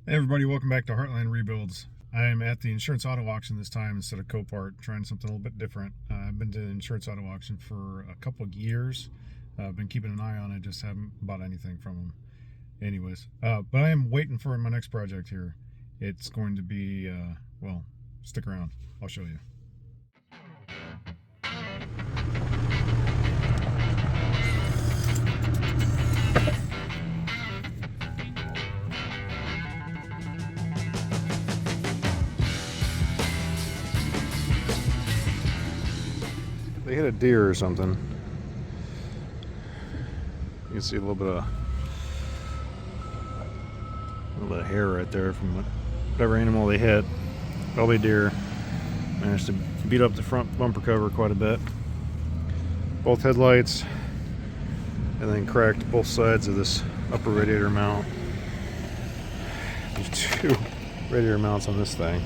Hey everybody, welcome back to Heartland Rebuilds. I am at the insurance auto auction this time instead of Copart, trying something a little bit different. I've been to the insurance auto auction for a couple of years. I've been keeping an eye on it, just haven't bought anything from them. Anyways, but I am waiting for my next project here. It's going to be, well, stick around. I'll show you. They hit a deer or something. You can see a little bit of hair right there from whatever animal they hit. Probably deer. Managed to beat up the front bumper cover quite a bit. Both headlights, and then cracked both sides of this upper radiator mount. There's two radiator mounts on this thing.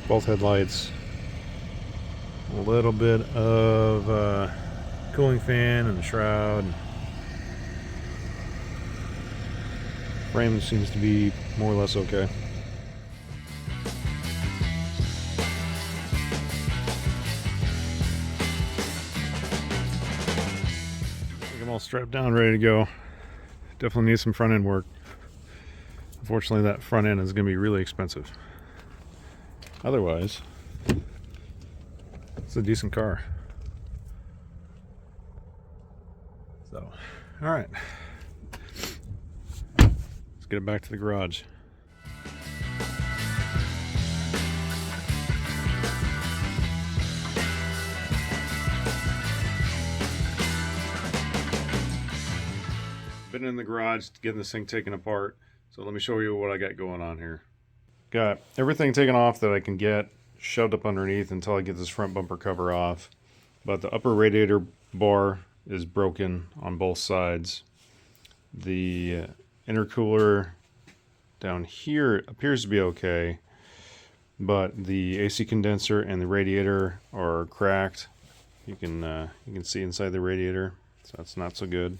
Both headlights. A little bit of cooling fan and the shroud. Frame seems to be more or less okay. I'm all strapped down, ready to go. Definitely need some front end work. Unfortunately, that front end is going to be really expensive. Otherwise, it's a decent car. So, all right. Let's get it back to the garage. Been in the garage getting this thing taken apart. So let me show you what I got going on here. Got everything taken off that I can get, shoved up underneath until I get this front bumper cover off. But the upper radiator bar is broken on both sides. The intercooler down here appears to be okay, but the AC condenser and the radiator are cracked. You can see inside the radiator, so that's not so good.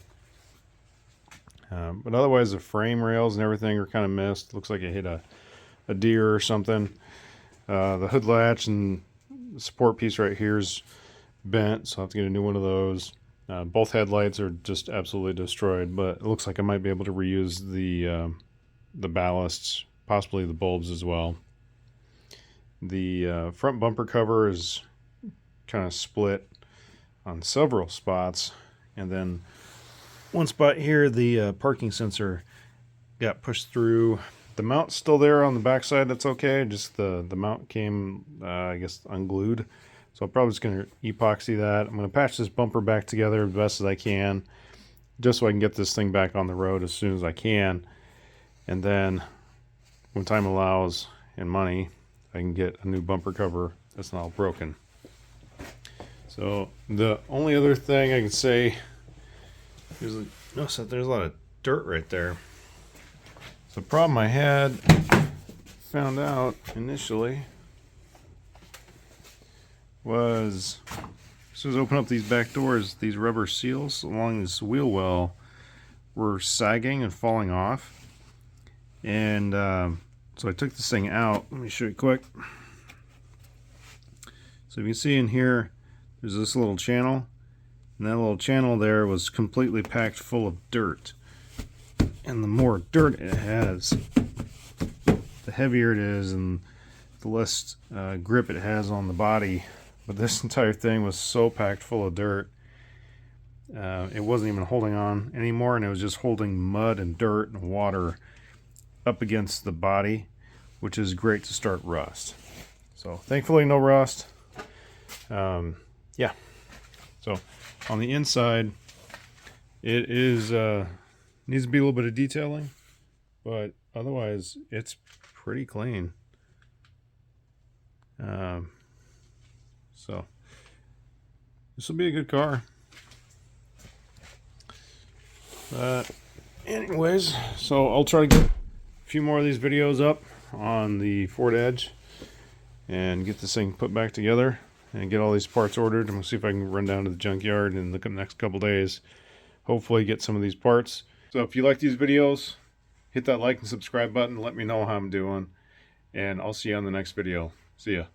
But otherwise, the frame rails and everything are kind of missed. Looks like it hit a deer or something. The hood latch and the support piece right here is bent, so I'll have to get a new one of those. Both headlights are just absolutely destroyed, but it looks like I might be able to reuse the ballasts, possibly the bulbs as well. The front bumper cover is kind of split on several spots, and then one spot here, the parking sensor got pushed through. The mount's still there on the backside, that's okay. Just the mount came, I guess, unglued. So I'm probably just going to epoxy that. I'm going to patch this bumper back together as best as I can, just so I can get this thing back on the road as soon as I can. And then, when time allows and money, I can get a new bumper cover that's not all broken. So the only other thing I can say is, notice that there's a lot of dirt right there. So the problem I had, found out initially, was as soon as I open up these back doors, these rubber seals along this wheel well were sagging and falling off. And so I took this thing out. Let me show you quick. So you can see in here, there's this little channel. And that little channel there was completely packed full of dirt. And the more dirt it has, the heavier it is and the less grip it has on the body. But this entire thing was so packed full of dirt, it wasn't even holding on anymore, and it was just holding mud and dirt and water up against the body, which is great to start rust. So thankfully no rust. Yeah. So on the inside, it is needs to be a little bit of detailing, but otherwise it's pretty clean. So this will be a good car. But anyways, so I'll try to get a few more of these videos up on the Ford Edge and get this thing put back together and get all these parts ordered. I'm going to see if I can run down to the junkyard in the next couple days, hopefully get some of these parts. So if you like these videos, hit that like and subscribe button. Let me know how I'm doing. And I'll see you on the next video. See ya.